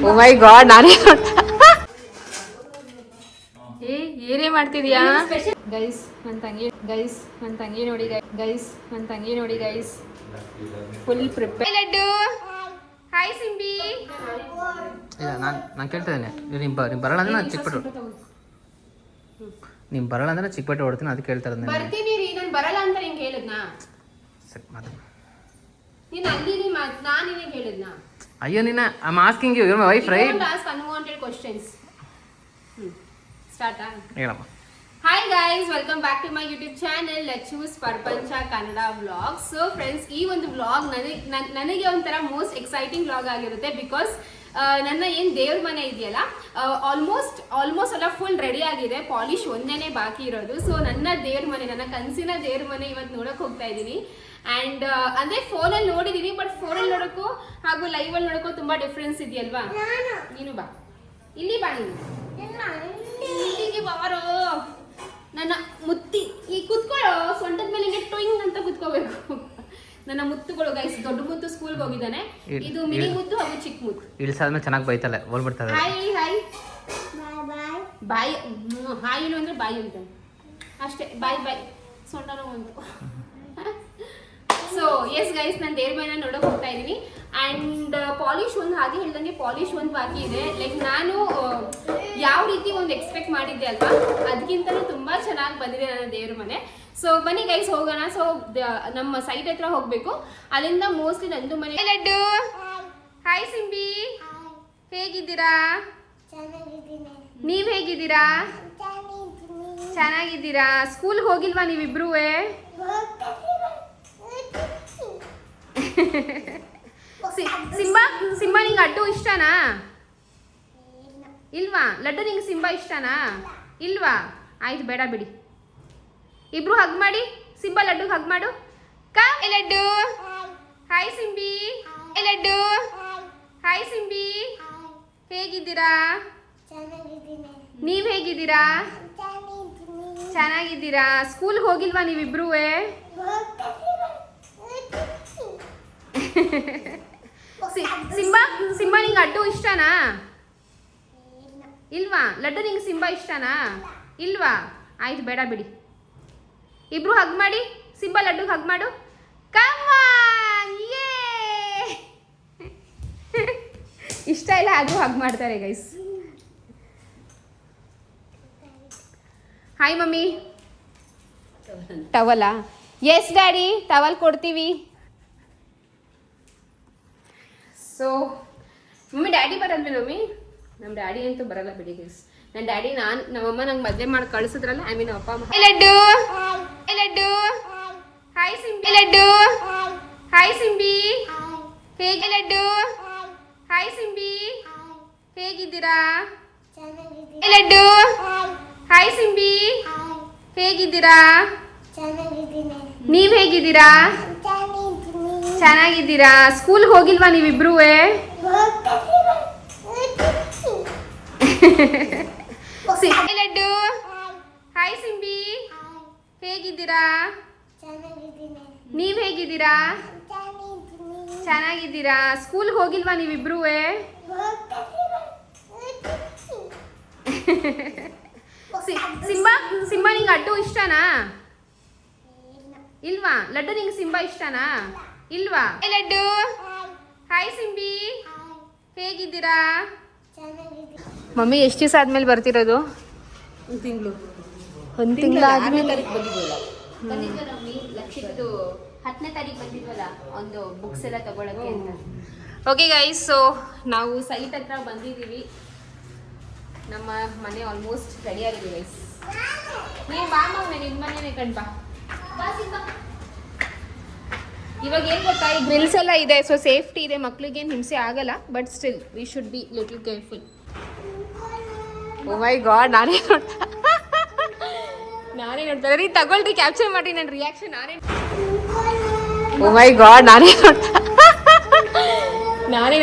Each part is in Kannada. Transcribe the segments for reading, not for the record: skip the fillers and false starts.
ಓ ಮೈ ಗಾಡ್ ನಾನೇ ಏನೇ ಮಾಡ್ತಿದ್ಯಾ ಗೈಸ್ ನನ್ನ ತಂಗಿ ನೋಡಿ ಗೈಸ್ ಫುಲ್ ಪ್ರಿಪೇರ್ ಲಡ್ಡು ಹಾಯ್ ಸಿಂಬಿ ಇಲ್ಲ ನಾನು ಕೇಳ್ತಾ ಇದ್ದೇನೆ ನೀವು ಬರಲ್ಲ ಅಂದ್ರೆ ನಾನು ಚಿಕ್ಕಪೇಟೆ ನೀವು ಬರಲ್ಲ ಅಂದ್ರೆ ಚಿಕ್ಕಪೇಟೆ ಹೊಡ್ತೀನಿ ಅದಕ್ಕೆ ಹೇಳ್ತಾ ಇರೋದು ಬರ್ತೀನಿ ರೀ ನಾನು ಬರಲ್ಲ ಅಂತ ನಿಂಗೆ ಹೇಳಿದ್ನಾ ಸರಿ ಮಾತು ನೀನು ಅಲ್ಲಿ ನಾನು ನಿನಗೆ ಹೇಳಿದ್ನಾ ಅಯ್ಯೋ ನೀನು I am asking you my wife right don't ask unwanted questions start ಹೇಳಮ್ಮ hi guys welcome back to my YouTube channel let's choose Parpancha Kannada vlogs. So friends, ಈ ಒಂದು ವ್ಲಾಗ್ ನನಗೆ ಒಂಥರ ಮೋಸ್ಟ್ ಎಕ್ಸೈಟಿಂಗ್ ವ್ಲಾಗ್ ಆಗಿರುತ್ತೆ. ಬಿಕಾಸ್ ನನ್ನ ಏನು ದೇವ್ರ ಮನೆ ಇದೆಯಲ್ಲ, ಆಲ್ಮೋಸ್ಟ್ ಅಲ್ಲ ಫುಲ್ ರೆಡಿ ಆಗಿದೆ, ಪಾಲಿಶ್ ಒಂದೇನೆ ಬಾಕಿ ಇರೋದು. ಸೊ ನನ್ನ ದೇವ್ರ ಮನೆ, ನನ್ನ ಕನಸಿನ ದೇವ್ರ ಮನೆ ಇವತ್ತು ನೋಡೋಕೆ ಹೋಗ್ತಾ ಇದ್ದೀನಿ. ಆ್ಯಂಡ್ ಅಂದರೆ ಫೋನಲ್ಲಿ ನೋಡಿದ್ದೀನಿ, ಬಟ್ ಫೋನಲ್ಲಿ ನೋಡೋಕ್ಕೂ ಹಾಗೂ ಲೈವಲ್ಲಿ ನೋಡೋಕ್ಕೂ ತುಂಬ ಡಿಫ್ರೆನ್ಸ್ ಇದೆಯಲ್ವಾ. ನೀನು ಬಾ, ಇಲ್ಲಿ ಬಾ, ನೀನು ಇಲ್ಲಿಗೆ ಬಾರೋ ನನ್ನ ಮುತ್ತಿ. ಈ ಕುತ್ಕೊಳ್ಳೋ, ಸೊಂಟದ ಮೇಲೆ ಹಿಂಗೆ ಟೊಯಿಂಗ್ ಅಂತ ಕುತ್ಕೋಬೇಕು. ನನ್ನ ಮುತ್ತುಗಳು ಗೈಸ್. ದೊಡ್ಡ ಮುತ್ತು ಸ್ಕೂಲ್ಗೆ ಹೋಗಿದ್ದಾನೆ, ಇದು ಮಿನಿ ಮುತ್ತು ಹಾಗೂ ಚಿಕ್ಕ ಮುತ್ತು. ಇಳಿಸಾದ್ಮೇಲೆ ಚೆನ್ನಾಗಿ ಬೈತಲ್ಲ, ಹೋಗ್ಬಿಡ್ತಾರೆ. ಹಾಯ್ ಹಾಯ್ ಬಾಯ್ ಹಾಯ್ ಏನು ಅಂದರೆ ಬಾಯ್ ಅಂತ ಅಷ್ಟೇ. ಬಾಯ್ ಬಾಯ್ ಸೊಂಟ ನೋವಂತು. ಸೊ ಎಸ್ ಗೈಸ್, ನಾನು ದೇವ್ರ ಮನೆ ನೋಡೋಕೆ ಹೋಗ್ತಾ ಇದ್ದೀನಿ. ಆ್ಯಂಡ್ ಪಾಲಿಶ್ ಒಂದು, ಹಾಗೆ ಹೇಳ್ದಂಗೆ ಪಾಲಿಶ್ ಒಂದು ಬಾಕಿ ಇದೆ. ಲೈಕ್ ನಾನು ಯಾವ ರೀತಿ ಒಂದು ಎಕ್ಸ್ಪೆಕ್ಟ್ ಮಾಡಿದ್ದೆ ಅಲ್ವಾ, ಅದಕ್ಕಿಂತಲೂ ತುಂಬ ಚೆನ್ನಾಗಿ ಬಂದಿದೆ ನನ್ನ ದೇವ್ರ ಮನೆ. ಸೊ ಬನ್ನಿ ಗೈಸ್ ಹೋಗೋಣ. ಸೊ ನಮ್ಮ ಸೈಟ್ ಹತ್ರ ಹೋಗಬೇಕು, ಅಲ್ಲಿಂದ ಮೋಸ್ಟ್ಲಿ ನಂದು ಮನೆ. ಲಡ್ಡು ಹಾಯ್ ಸಿಂಬಿ, ಹೇಗಿದ್ದೀರಾ? ನೀವು ಹೇಗಿದ್ದೀರಾ? ಚೆನ್ನಾಗಿದ್ದೀರಾ? ಸ್ಕೂಲ್ಗೆ ಹೋಗಿಲ್ವಾ ನೀವಿಬ್ರೂ? ಸಿಂಬಾ ನಿಂಗೆ ಅಡ್ಡು ಇಷ್ಟನಾ? ಇಲ್ವಾ? ಲಡ್ಡು ನಿಂಗೆ ಸಿಂಬಾ ಇಷ್ಟನಾ? ಇಲ್ವಾ? ಆಯ್ತು, ಬೇಡ ಬಿಡಿ. ಇಬ್ರು ಹಗ್ ಮಾಡಿ. ಸಿಂಬಾ ಲಡ್ಡುಗೆ ಹಗ್ ಮಾಡು. ಲಡ್ಡು ಹಾಯ್ ಸಿಂಬಿ. ಲಡ್ಡು ಹಾಯ್ ಸಿಂಬಿ, ಹೇಗಿದ್ದೀರಾ? ನೀವ್ ಹೇಗಿದ್ದೀರಾ? ಚೆನ್ನಾಗಿದ್ದೀರಾ? ಸ್ಕೂಲ್ಗೆ ಹೋಗಿಲ್ವಾ ನೀವಿಬ್ರೂ? ಸಿಂಬಾ ನಿಂಗೆ ಅಡ್ಡು ಇಷ್ಟನಾ? ಇಲ್ವಾ? ಲಡ್ಡು ನಿಂಗೆ ಸಿಂಬಾ ಇಷ್ಟನಾ? ಇಲ್ವಾ? ಆಯ್ತು, ಬೇಡ ಬಿಡಿ. ಇಬ್ರು ಹಗ್ ಮಾಡಿ. ಸಿಂಬಾ ಲಡ್ಡುಗೆ ಹಗ್ ಮಾಡು. ಇಷ್ಟ ಇಲ್ಲ ಆದರೂ ಹಗ್ ಮಾಡ್ತಾರೆ ಗೈಸ್. Hi mummy. ಟವಲಾ? ಎಸ್ ಡ್ಯಾಡಿ, ಟವಲ್ ಕೊಡ್ತೀವಿ. ಸೊ ಮಮ್ಮಿ, ಡ್ಯಾಡಿ ಬರಲ್ವೇ ಮಮ್ಮಿ? ನಮ್ಮ ಡ್ಯಾಡಿ ಅಂತೂ ಬರಲ್ಲ ಬಿಡಿ ಗೈಸ್. ನನ್ನ ಡ್ಯಾಡಿ ನಮ್ಮಮ್ಮ ನಂಗೆ ಮದುವೆ ಮಾಡಿ ಕಳಿಸಿದ್ರಲ್ಲ, ಐ ಮೀನ್ ಅಪ್ಪ ಅಮ್ಮ. ಲಡ್ಡು ಹಾಯ್ ಸಿಂಬಿ. ಲಡ್ಡು ಹಾಯ್ ಸಿಂಬಿ, ಹೇಗೆ? ಲಡ್ಡು ಹಾಯ್ ಸಿಂಬಿ, ಹೇಗಿದ್ದೀರಾ? ಲಡ್ಡು ಹಾಯ್ ಸಿಂಬಿ, ಹೇಗಿದ್ದೀರಾ? ನೀವ್ ಹೇಗಿದ್ದೀರಾ? ಚೆನ್ನಾಗಿದ್ದೀರಾ? ಸ್ಕೂಲ್ಗೆ ಹೋಗಿಲ್ವಾ ನೀವಿಬ್ರೂ? ಲಡ್ಡು ಹಾಯ್ ಸಿಂಬಿ, ಹೇಗಿದ್ದೀರಾ? ನೀವ್ ಹೇಗಿದ್ದೀರಾ? ಚೆನ್ನಾಗಿದ್ದೀರಾ? ಸ್ಕೂಲ್ಗೆ ಹೋಗಿಲ್ವಾ ನೀವಿಬ್ರೂ? ಸಿಂಬಾ ನಿಂಗೆ ಅಡ್ಡು ಇಷ್ಟನಾ? ಇಲ್ವಾ? ಲಡ್ಡು ನಿಂಗೆ ಸಿಂಬಾ ಇಷ್ಟನಾ? ಇಲ್ವಾ? ಲಡ್ಡು ಹಾಯ್ ಸಿಂಬಿ, ಹೇಗಿದ್ದೀರಾ? ಮಮ್ಮಿ ಎಷ್ಟು ದಿವಸ ಆದ್ಮೇಲೆ ಬರ್ತಿರೋದು? ಒಂದು ತಿಂಗಳು ಆದ್ಮೇಲೆ ಬಂದಿದ್ವಿ. ಲಕ್ಷಿತದು 10ನೇ ತಾರೀಕು ಬಂದಿದ್ವಲ್ಲ, ಒಂದು ಬುಕ್ಸ್ ಎಲ್ಲ ತಗೊಳಕ್ಕೆ ಅಂತ. ಓಕೆ ಗೈಸ್, ಸೊ ನಾವು ಸೈಟ್ ಹತ್ರ ಬಂದಿದ್ದೀವಿ. ನಮ್ಮ ಮನೆ ಆಲ್ಮೋಸ್ಟ್ ರೆಡಿ ಆಗಿದೆ ಗೈಸ್. ನೀವು ಬಾ ಮಮ್ಮಿ, ನಿಮ್ಮ ಮನೆನೇ ಕಣ್ಬಾ. ಇವಾಗ ಏನು ಗೊತ್ತಾ, ಈ ಗ್ರಿಲ್ಸ್ ಎಲ್ಲ ಇದೆ, ಸೊ ಸೇಫ್ಟಿ ಇದೆ, ಮಕ್ಳಿಗೇನು ಹಿಂಸೆ ಆಗಲ್ಲ. But still we should be little careful. Oh my God, ನಾನೇ ನೋಡ್ತಾರೆ ರೀ. ತಗೊಳ್ರಿ, ಕ್ಯಾಪ್ಚರ್ ಮಾಡಿ ನನ್ನ ರಿಯಾಕ್ಷನ್. ಓ ಮೈ ಗಾಡ್, ನಾನೇ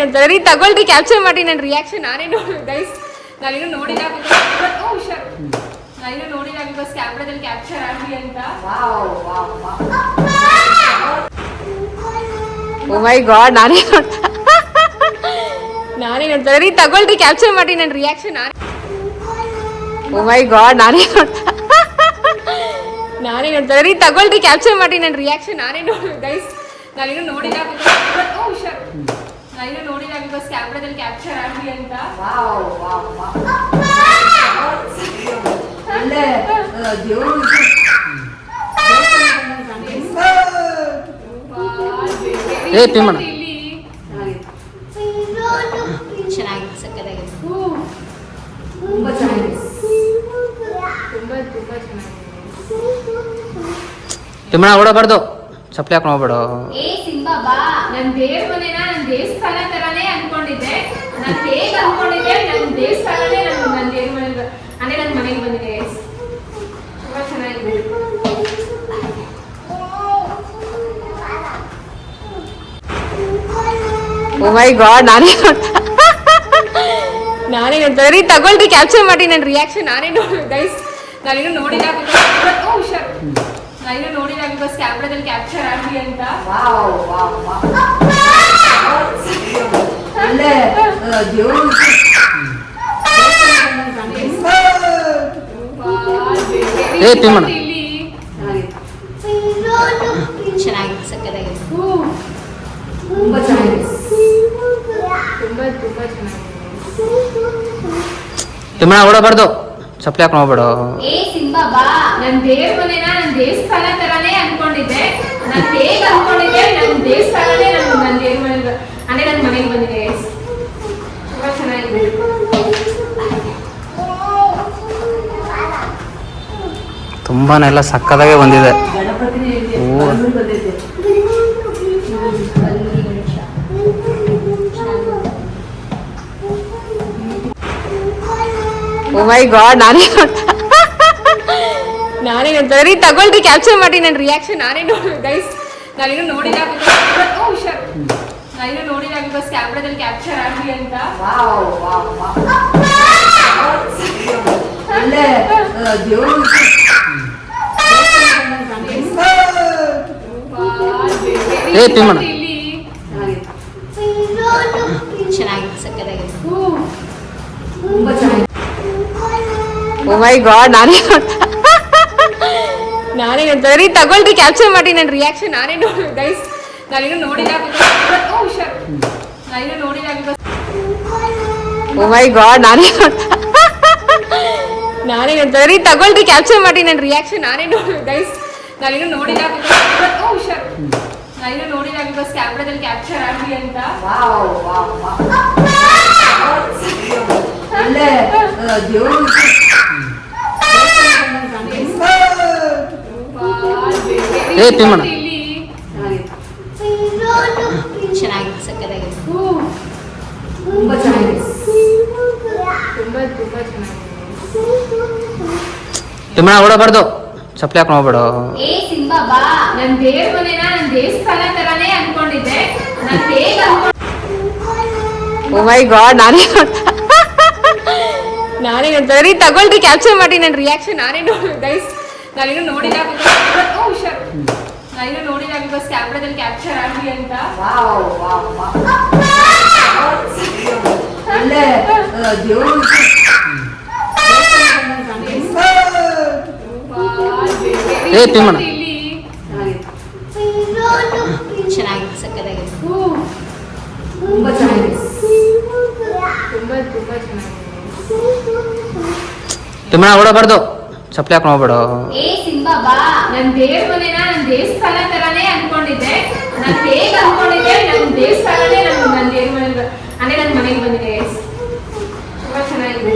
ನೋಡ್ತಾರೆ ರೀ. ತಗೊಳ್ರಿ, ಕ್ಯಾಪ್ಚರ್ ಮಾಡಿ ನನ್ನ ರಿಯಾಕ್ಷನ್. ನಾನೇ ನೋಡೋದು ಗೈಸ್. ನಾನೇನು ನೋಡಿಲ್ಲ, ಬಿಕಾಸ್ ಕ್ಯಾಮ್ರಾದಲ್ಲಿ ಕ್ಯಾಪ್ಚರ್ ಆಗಲಿ ಅಂತ. ಓ ಮೈ ಗಾಡ್, ನಾನೇ ನೋಡ್ತಾರೆ ರೀ, ತಗೊಳ್ರಿ ಕ್ಯಾಪ್ಚರ್ ಮಾಡಿ ನನ್ನ ರಿಯಾಕ್ಷನ್. ಓ ಮೈ ಗಾಡ್, ನಾನೇ ನೋಡ್ತಾರೆ ರೀ, ತಗೊಳ್ರಿ ಕ್ಯಾಪ್ಚರ್ ಮಾಡಿ ನನ್ನ ರಿಯಾಕ್ಷನ್. ನಾನೇ ಗೈಸ್, ನಾನಿನ್ನೂ ನೋಡಿಲ್ಲ ಬಿಕಾಸ್ ಕ್ಯಾಮ್ರಾದಲ್ಲಿ ಕ್ಯಾಪ್ಚರ್ ಆಗಲಿ ಅಂತ. ಏ ಪಿಮಣ ಚೆನ್ನಾಗಿದೆ, ಸಕ್ಕತ್ತಾಗಿದೆ, ತುಂಬಾ ಚೆನ್ನಾಗಿದೆ, ತುಂಬಾ ಚೆನ್ನಾಗಿದೆ. ಪಿಮಣ ಓಡಬಾರ್ದು, ಚಪ್ಪಲಿ ಹಾಕೊಂಡು ಹೋಗ್ಬೇಡ. ಏ ಸಿಂಬಾ ಬಾ, ನನ್ ದೇವ್ರ ಮನೆನ ನನ್ ದೇವಸ್ಥಾನ ತರಾನೇ ಅನ್ಕೊಂಡಿದ್ದೆ. ನಾನು ಹೇಗೆ ಅನ್ಕೊಂಡಿದ್ದೆ, ನನ್ ದೇವಸ್ಥಾನನೇ ನನ್ನ ದೇವ್ರ ಮನೆ ಅಂದ್ರೆ ನನ್ನ ಮನೆಗೆ ಬಂದಿದೆ. ತುಂಬಾ ಚೆನ್ನಾಗಿದೆ. ಓ ಮೈ ಗಾಡ್, ನಾನೇ ನೋಡ್ತಾರೆ ರೀ, ತಗೊಳ್ರಿ ಕ್ಯಾಪ್ಚರ್ ಮಾಡಿ ನನ್ನ ರಿಯಾಕ್ಷನ್. ನಾನೇ ಗೈಸ್, ನಾನಿನ್ನೂ ನೋಡಿಲ್ಲ ಬಿಕಾಸ್ ಕ್ಯಾಮ್ರಾದಲ್ಲಿ ಕ್ಯಾಪ್ಚರ್ ಆಗಲಿ ಅಂತ. ಏ ಪಿಮಣ ಚೆನ್ನಾಗಿದೆ, ಸಕ್ಕತ್ತಾಗಿದೆ, ತುಂಬಾ ಚೆನ್ನಾಗಿದೆ, ತುಂಬಾ ಚೆನ್ನಾಗಿದೆ. ಪಿಮಣ ಓಡಬಾರ್ದು, ಚಪ್ಪಲಿ ಹಾಕೊಂಡು ಹೋಗ್ಬೇಡ. ಏ ಸಿಂಬಾ ಬಾ, ನನ್ ದೇವ್ರ ಮನೆನ ನನ್ ದೇವಸ್ಥಾನ ತರಾನೇ ಅನ್ಕೊಂಡಿದ್ದೆ. ನಾನು ಹೇಗೆ ಅನ್ಕೊಂಡಿದ್ದೆ, ನನ್ ದೇವಸ್ಥಾನನೇ ನನ್ನ ದೇವ್ರ ಮನೆ ಅಂದ್ರೆ ನನ್ನ ಮನೆಗೆ ಬಂದಿದೆ. ತುಂಬಾ ಚೆನ್ನಾಗಿದೆ. ತುಂಬಾನೆಲ್ಲ ಸಕ್ಕದಾಗೆ ಬಂದಿದೆ. ಓ ಮೈ ಗಾಡ್, ನಾನೇ ನೋಡ್ತಾರೆ ರೀ, ತಗೊಳ್ರಿ ಕ್ಯಾಪ್ಚರ್ ಮಾಡಿ ನನ್ನ ರಿಯಾಕ್ಷನ್. ನಾನೇ ಗೈಸ್, ನಾನಿನ್ನೂ ನೋಡಿಲ್ಲ ಬಿಕಾಸ್ ಕ್ಯಾಮ್ರಾದಲ್ಲಿ ಕ್ಯಾಪ್ಚರ್ ಆಗಲಿ ಅಂತ. ಏ ಪಿಮಣ ಚೆನ್ನಾಗಿದೆ, ಸಕ್ಕತ್ತಾಗಿದೆ, ತುಂಬಾ ಚೆನ್ನಾಗಿದೆ. ಓ ಮೈ ಗಾಡ್, ನಾನೇ ನೋಡ್ತಾರೆ ರೀ, ತಗೊಳ್ರಿ ಕ್ಯಾಪ್ಚರ್ ಮಾಡಿ ನನ್ನ ರಿಯಾಕ್ಷನ್. ನಾನೇ ಗೈಸ್, ನಾನಿನ್ನೂ ನೋಡಿಲ್ಲ ಬಿಕಾಸ್ ಓ ಮೈ ಗಾಡ್, ನಾನೇ ನೋಡ್ತಾರೆ ರೀ, ತಗೊಳ್ರಿ ಕ್ಯಾಪ್ಚರ್ ಮಾಡಿ ನನ್ನ ರಿಯಾಕ್ಷನ್. ನಾನೇ ಗೈಸ್, ನಾನಿನ್ನೂ ನೋಡಿಲ್ಲ ಬಿಕಾಸ್ ಕ್ಯಾಮ್ರಾದಲ್ಲಿ ಕ್ಯಾಪ್ಚರ್ ಆಗಲಿ ಅಂತ. ಏ ಪಿಮಣ ಚೆನ್ನಾಗಿದೆ, ಸಕ್ಕತ್ತಾಗಿದೆ, ತುಂಬಾ ಚೆನ್ನಾಗಿದೆ, ತುಂಬಾ ಚೆನ್ನಾಗಿದೆ. ಪಿಮಣ ಓಡಬಾರ್ದು, ಚಪ್ಪಲಿ ಹಾಕೊಂಡು ಹೋಗ್ಬೇಡ. ಏ ಸಿಂಬಾ ಬಾ, ನನ್ ದೇವ್ರ ಮನೆನ ನನ್ ದೇವಸ್ಥಾನ ತರಾನೇ ಅನ್ಕೊಂಡಿದ್ದೆ. ನಾನು ಹೇಗೆ ಓ ಮೈ ಗಾಡ್, ನಾನೇ ನೋಡ್ತಾರೆ ರೀ, ತಗೊಳ್ರಿ ಕ್ಯಾಪ್ಚರ್ ಮಾಡಿ ನನ್ನ ರಿಯಾಕ್ಷನ್. ನಾನೇ ಗೈಸ್, ನಾನಿನ್ನೂ ನೋಡಿಲ್ಲ ಬಿಕಾಸ್ ಕ್ಯಾಮ್ರಾದಲ್ಲಿ ಕ್ಯಾಪ್ಚರ್ ಆಗಲಿ ಅಂತ. ಏ ಪಿಮಣ ಚೆನ್ನಾಗಿದೆ, ಸಕ್ಕತ್ತಾಗಿದೆ, ತುಂಬಾ ಚೆನ್ನಾಗಿದೆ, ತುಂಬಾ ಚೆನ್ನಾಗಿದೆ. ಪಿಮಣ ಓಡಬಾರ್ದು, ಚಪ್ಪಲಿ ಹಾಕೊಂಡು ಹೋಗ್ಬೇಡ. ಏ ಸಿಂಬಾ ಬಾ, ನನ್ ದೇವ್ರ ಮನೆನ ನನ್ ದೇವಸ್ಥಾನ ತರಾನೇ ಅನ್ಕೊಂಡಿದ್ದೆ. ನಾನು ಹೇಗೆ ಅನ್ಕೊಂಡಿದ್ದೆ, ನನ್ ದೇವಸ್ಥಾನನೇ ನನ್ನ ದೇವ್ರ ಮನೆ ಅಂದ್ರೆ ನನ್ನ ಮನೆಗೆ ಬಂದಿದೆ. ತುಂಬಾ ಚೆನ್ನಾಗಿದೆ.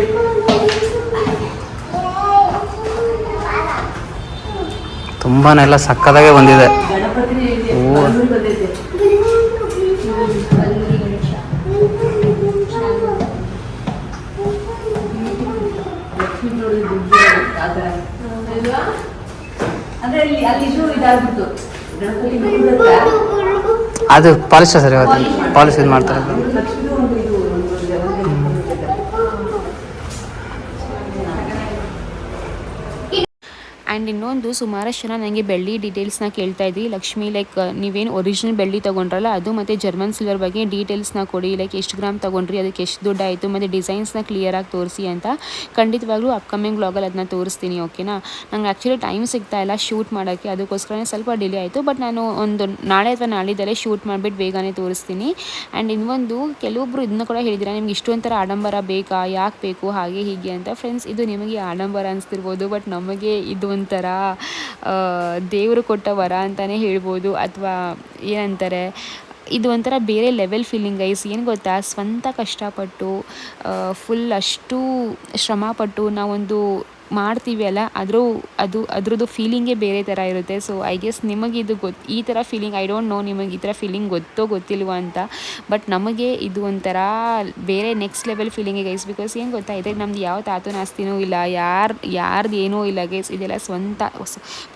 ತುಂಬಾನೆಲ್ಲ ಸಕ್ಕದಾಗೆ ಬಂದಿದೆ. ಅದು ಪಾಲಿಶ ಸರಿ ಪಾಲಿಶ್ ಇದು ಮಾಡ್ತಾರೆ. ಆ್ಯಂಡ್ ಇನ್ನೊಂದು ಸುಮಾರಷ್ಟು ಜನ ನನಗೆ ಬೆಳ್ಳಿ ಡೀಟೇಲ್ಸ್ನ ಕೇಳ್ತಾ ಇದ್ರಿ. ಲಕ್ಷ್ಮಿ ಲೈಕ್ ನೀವೇನು ಒರಿಜಿನಲ್ ಬೆಳ್ಳಿ ತೊಗೊಂಡ್ರಲ್ಲ ಅದು ಮತ್ತು ಜರ್ಮನ್ ಸಿಲ್ವರ್ ಬಗ್ಗೆ ಡೀಟೇಲ್ಸ್ನ ಕೊಡಿ, ಲೈಕ್ ಎಷ್ಟು ಗ್ರಾಮ್ ತೊಗೊಂಡ್ರಿ, ಅದಕ್ಕೆ ಎಷ್ಟು ದುಡ್ಡು ಆಯಿತು, ಮತ್ತು ಡಿಸೈನ್ಸ್ನ ಕ್ಲಿಯರಾಗಿ ತೋರಿಸಿ ಅಂತ. ಖಂಡಿತವಾಗ್ಲೂ ಅಪ್ಕಮಿಂಗ್ ವ್ಲಾಗಲ್ಲಿ ಅದನ್ನ ತೋರಿಸ್ತೀನಿ. ಓಕೆನಾ, ನಂಗೆ ಆ್ಯಕ್ಚುಲಿ ಟೈಮ್ ಸಿಗ್ತಾ ಇಲ್ಲ ಶೂಟ್ ಮಾಡೋಕ್ಕೆ, ಅದಕ್ಕೋಸ್ಕರನೇ ಸ್ವಲ್ಪ ಡಿಲೇ ಆಯಿತು. ಬಟ್ ನಾನು ಒಂದು ನಾಳೆ ಅಥವಾ ನಾಳಿದ್ದಲ್ಲೇ ಶೂಟ್ ಮಾಡಿಬಿಟ್ಟು ಬೇಗನೆ ತೋರಿಸ್ತೀನಿ. ಆ್ಯಂಡ್ ಇನ್ನೊಂದು ಕೆಲವೊಬ್ಬರು ಇದನ್ನ ಕೂಡ ಹೇಳಿದ್ದೀರಾ, ನಿಮ್ಗೆ ಇಷ್ಟೊಂಥರ ಆಡಂಬರ ಬೇಕಾ, ಯಾಕೆ ಬೇಕು, ಹಾಗೆ ಹೀಗೆ ಅಂತ. ಫ್ರೆಂಡ್ಸ್, ಇದು ನಿಮಗೆ ಆಡಂಬರ ಅನಿಸ್ತಿರ್ಬೋದು, ಬಟ್ ನಮಗೆ ಇದು ಒಂಥರ ದೇವರು ಕೊಟ್ಟ ವರ ಅಂತಲೇ ಹೇಳ್ಬೋದು, ಅಥವಾ ಏನಂತಾರೆ, ಇದು ಒಂಥರ ಬೇರೆ ಲೆವೆಲ್ ಫೀಲಿಂಗ್ ಗೈಸ್. ಏನು ಗೊತ್ತಾ, ಸ್ವಂತ ಕಷ್ಟಪಟ್ಟು ಫುಲ್ ಅಷ್ಟು ಶ್ರಮಪಟ್ಟು ನಾವೊಂದು ಮಾಡ್ತೀವಿ ಅಲ್ಲ, ಅದ್ರದ್ದು ಫೀಲಿಂಗೇ ಬೇರೆ ಥರ ಇರುತ್ತೆ. ಸೊ ಐ ಗೆಸ್ ನಿಮಗೆ ಇದು ಈ ಥರ ಫೀಲಿಂಗ್, ಐ ಡೋಂಟ್ ನೋ ನಿಮಗೆ ಈ ಥರ ಫೀಲಿಂಗ್ ಗೊತ್ತಿಲ್ವಾ ಅಂತ, ಬಟ್ ನಮಗೆ ಇದು ಒಂಥರ ಬೇರೆ ನೆಕ್ಸ್ಟ್ ಲೆವೆಲ್ ಫೀಲಿಂಗೇ ಗೈಸ್. ಬಿಕಾಸ್ ಏನು ಗೊತ್ತಾ, ಇದಕ್ಕೆ ನಮ್ದು ಯಾವ ತಾತನ ಆಸ್ತಿನೂ ಇಲ್ಲ, ಯಾರ್ದು ಏನೂ ಇಲ್ಲ ಗೈಸ್. ಇದೆಲ್ಲ ಸ್ವಂತ,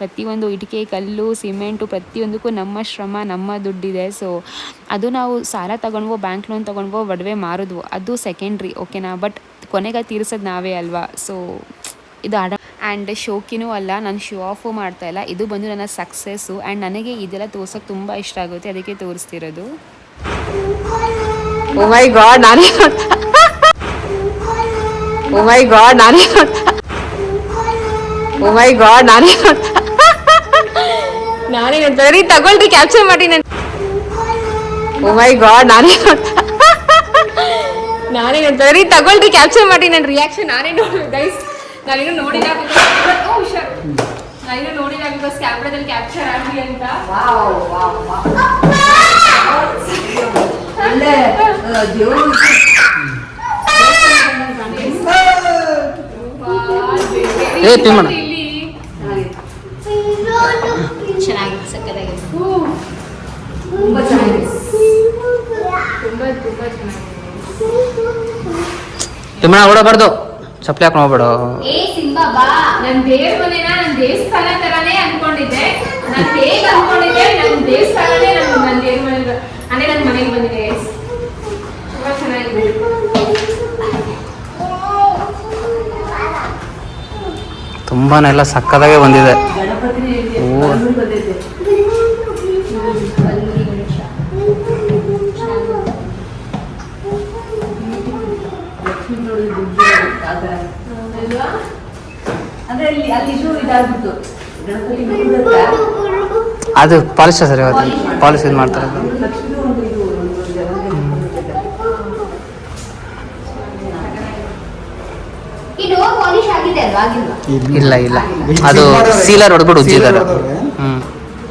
ಪ್ರತಿಯೊಂದು ಇಟಿಕೆ, ಕಲ್ಲು, ಸಿಮೆಂಟು, ಪ್ರತಿಯೊಂದಕ್ಕೂ ನಮ್ಮ ಶ್ರಮ, ನಮ್ಮ ದುಡ್ಡಿದೆ. ಸೊ ಅದು ನಾವು ಸಾಲ ತಗೊಂಡ್ವೋ, ಬ್ಯಾಂಕ್ ಲೋನ್ ತೊಗೊಂಡ್ವೋ, ಒಡವೆ ಮಾರಿದ್ವೋ, ಅದು ಸೆಕೆಂಡ್ರಿ. ಓಕೆನಾ, ಬಟ್ ಕೊನೆಗೆ ತೀರ್ಸೋದು ನಾವೇ ಅಲ್ವಾ. ಸೊ ಇದು ಆ್ಯಂಡ್ ಶೋಕಿನೂ ಅಲ್ಲ, ನಾನು ಶೋ ಆಫು ಮಾಡ್ತಾಯಿಲ್ಲ, ಇದು ಬಂದು ನನ್ನ ಸಕ್ಸಸ್ಸು. ಆ್ಯಂಡ್ ನನಗೆ ಇದೆಲ್ಲ ತೋರ್ಸೋಕೆ ತುಂಬ ಇಷ್ಟ ಆಗುತ್ತೆ, ಅದಕ್ಕೆ ತೋರಿಸ್ತಿರೋದು. ಓ ಮೈ ಗಾಡ್, ನಾನೇ ಓ ಮೈ ಗಾಡ್ ನಾನೇ ಓ ಮೈ ಗಾಡ್ ನಾನೇ ಸರಿ ತಗೊಳ್ರಿ, ಕ್ಯಾಪ್ಚರ್ ಮಾಡಿ. ನಾನು ಓ ಮೈ ಗಾಡ್ ನಾನೇ ಸರಿ ತಗೊಳ್ರಿ, ಕ್ಯಾಪ್ಚರ್ ಮಾಡಿ. ನನ್ನ ರಿಯಾಕ್ಷನ್ ನಾನೇ ನೋಡಿ ಗೈಸ್, ನಾನೇನು ನೋಡಿಲ್ಲ ಬಿಕಾಸ್ ಕ್ಯಾಮ್ರಾದಲ್ಲಿ ಕ್ಯಾಪ್ಚರ್ ಆಗಲಿ ಅಂತ. ಚೆನ್ನಾಗಿದೆ, ಸಕ್ಕತ್ತಾಗಿದೆ, ತುಂಬಾ ಚೆನ್ನಾಗಿದೆ, ತುಂಬಾ ಚೆನ್ನಾಗಿದೆ. ತಿಮ್ಮಣ್ಣ ಓಡಬಾರ್ದು, ಚಪ್ಪಲಿ ಹಾಕೊಂಡು ಹೋಗ್ಬೇಡ. ನನ್ ದೇವ್ರ ಮನೆನ ನನ್ ದೇವಸ್ಥಾನ ತರಾನೇ ಅನ್ಕೊಂಡಿದ್ದೆ, ನಾನು ಹೇಗ್ ಅನ್ಕೊಂಡಿದ್ದೆ, ನನ್ ದೇವಸ್ಥಾನನೇ ನನ್ ದೇವ್ರ ಮನೆ ಅಂದ್ರೆ ನನ್ ಮನೆಗೆ ಬಂದಿದೆ. ತುಂಬಾ ಚೆನ್ನಾಗಿದೆ. ತುಂಬಾನೇ ಎಲ್ಲ ಸಕ್ಕದಾಗೆ ಬಂದಿದೆ. ಅದು ಪಾಲಿಶ ಸರಿ ಹೋಗುತ್ತೆ, ಪಾಲಿಶ್ ಇದು ಮಾಡ್ತಾರೆ. ಇಲ್ಲ ಇಲ್ಲ, ಅದು ಸೀಲರ್ ಹೊಡೆದ್ಬಿಟ್ಟು ಉಜ್ಜಿದ್ದಾರೆ.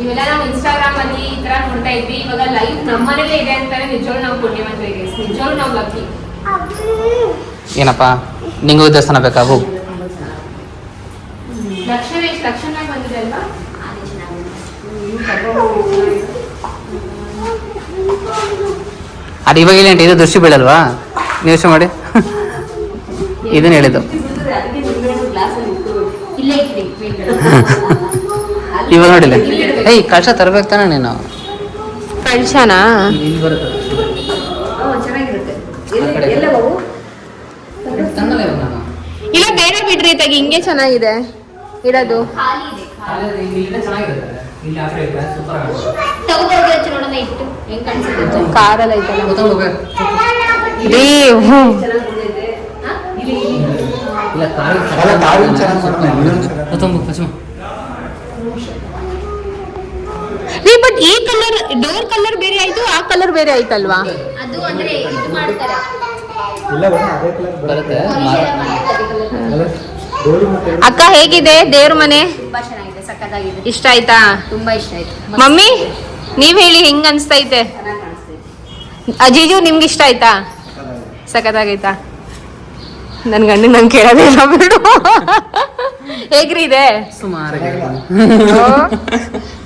ಇವೆಲ್ಲ ನಾವು ಇನ್ಸ್ಟಾಗ್ರಾಮ್ ಅಲ್ಲಿ ಈ ತರ ನೋಡ್ತಾ ಇದ್ವಿ, ಇವಾಗ ಲೈವ್ ನಮ್ಮನೇಲೆ ಇದೆ ಅಂತಾನೆ ನಿಜವಾಗ್ಲೂ ನಾವು ಪುಣ್ಯವಂತರಿಗೆ, ನಿಜವಾಗ್ಲೂ ನಾವು ಲಕ್ಕಿ. ಏನಪ್ಪ ನಿಂಗೂ ದೇವಸ್ಥಾನ ಬೇಕಾ? ಹೋಗು. ಲಕ್ಷಣ ಎಷ್ಟು ಲಕ್ಷಣವಾಗಿ ಬಂದಿದೆ ಅಲ್ವಾ? ಅದು ಇವಾಗ ಇಲ್ಲ, ಇದು ದೃಷ್ಟಿ ಬೀಳಲ್ವಾ? ಯೋಚನೆ ಮಾಡಿ, ಇದನ್ನ ಹೇಳಿದ್ದು. ಇವಾಗ ನೋಡಿಲ್ಲ, ಏಯ್ ಕಳಶ ತರಬೇಕು ತಾನೆ ನೀನು. ಕಳಶನಾ? ಇಲ್ಲ ಬೇರೆ ಬಿಡ್ರಿ, ತೆಗಿ, ಹಿಂಗೆ ಚೆನ್ನಾಗಿದೆ ಇಡೋದು. ಕಾರಲ್ಲಿ ಐತಲ್ಲ ರೀ. ಬಟ್ ಈ ಕಲರ್ ಡೋರ್ ಕಲರ್ ಬೇರೆ ಆಯ್ತು, ಆ ಕಲರ್ ಬೇರೆ ಆಯ್ತಲ್ವಾ? ಅದು ಅಂದ್ರೆ ಇದು ಮಾಡ್ತಾರೆ. ಅಕ್ಕ ಹೇಗಿದೆ ದೇವ್ರ ಮನೆ? ತುಂಬಾ ಚೆನ್ನಾಗಿದೆ, ಸಕ್ಕತ್ತಾಗಿದೆ. ಇಷ್ಟ ಆಯ್ತಾ? ತುಂಬಾ ಇಷ್ಟ ಆಯ್ತು. ಮಮ್ಮಿ ನೀವ್ ಹೇಳಿ, ಹೆಂಗ್ ಅನ್ಸ್ತೈತೆ? ಚೆನ್ನಾಗಿ ಕಾಣಿಸ್ತೈತೆ. ಅಜೀಜು ನಿಮ್ಗೆ ಇಷ್ಟ ಆಯ್ತಾ? ಸಖತ್ತಾಗೈತಾ? ನನ್ ಗಂಡ ನಂಗೆ ಕೇಳೋದೇ ಇಲ್ಲ ಬಿಡು. ಹೇಗ್ರಿ ಇದೆ? ಸುಮಾರು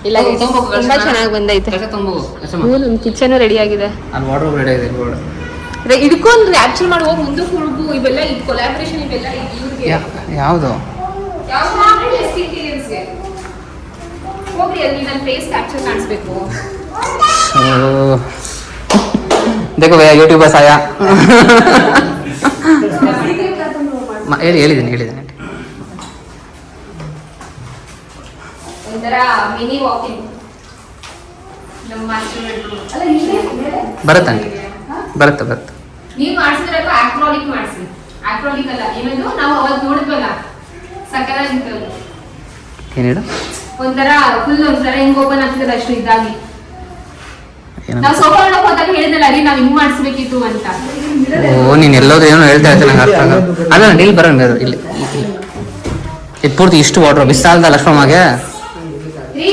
ಇಲ್ಲ, ತುಂಬಾ ಚೆನ್ನಾಗಿ ಬಂದೈತೆ. ನಮ್ ಕಿಚನ್ ರೆಡಿ ಆಗಿದೆ, ಇದಕ್ಕೊಂದು ಕ್ಯಾಪ್ಚರ್ ಮಾಡಿ ಹೋಗಿ ಮುಂದಕ್ಕೆ ಹುಡುಗು. ಇವೆಲ್ಲ ಇದು ಕೊಲಾಬ್ರೇಷನ್, ಇವೆಲ್ಲ ಇವ್ರಿಗೆ ಯಾವುದು ಹೋಗ್ರಿ, ಅಲ್ಲಿ ನನ್ನ ಫೇಸ್ ಕ್ಯಾಪ್ಚರ್ ಕಾಣಿಸ್ಬೇಕು. देखो भैया यूट्यूबर आया. ಹೇಳಿದ್ದೀನಿ ಮಿನಿ ವಾಕಿಂಗ್ ನಮ್ಮ ಮಾಸ್ಟರ್ ಬೆಡ್ರೂಮ್ ಅಲ್ಲ ಬರುತ್ತೆ ಬರುತ್ತೆ ನೀವು ಮಾಡಿಸಿದ್ರೆ ಆಕ್ರಾಲಿಕ್ ಮಾಡಿಸಿ. ಆಕ್ರಾಲಿಕ್ ಅಲ್ಲ ಏನದು ನಾವು ಅವತ್ತು ನೋಡಿದ್ವಲ್ಲ ಸಕಲಾಗಿತ್ತು ಏನು ಹೇಳು ಒಂಥರ ಫುಲ್ ಒಂಥರ ಹಿಂಗ್ ಓಪನ್ ಆಗ್ತದೆ ಅಷ್ಟು ಇದಾಗಿ. ನಾವು ಸೋಫಾ ನೋಡಕ್ ಹೋದಾಗ ಹೇಳಿದ್ನಲ್ಲ ರೀ ನಾವ್ ಹಿಂಗ್ ಮಾಡಿಸ್ಬೇಕಿತ್ತು ಅಂತ. ಓ ನೀನು ಎಲ್ಲೋದು ಏನೋ ಹೇಳ್ತಾ ಇರ್ತೀನಿ ನಂಗೆ ಅರ್ಥ ಆಗಲ್ಲ. ಅಲ್ಲ ಇಲ್ಲಿ ಬರೋಣ ಇಲ್ಲಿ ಇದು ಪೂರ್ತಿ ಇಷ್ಟು ವಾಟ್ರ್ ಬಿಸಾಲ್ದ ಲಕ್ಷ್ಮಮ್ಮಗೆ ರೀ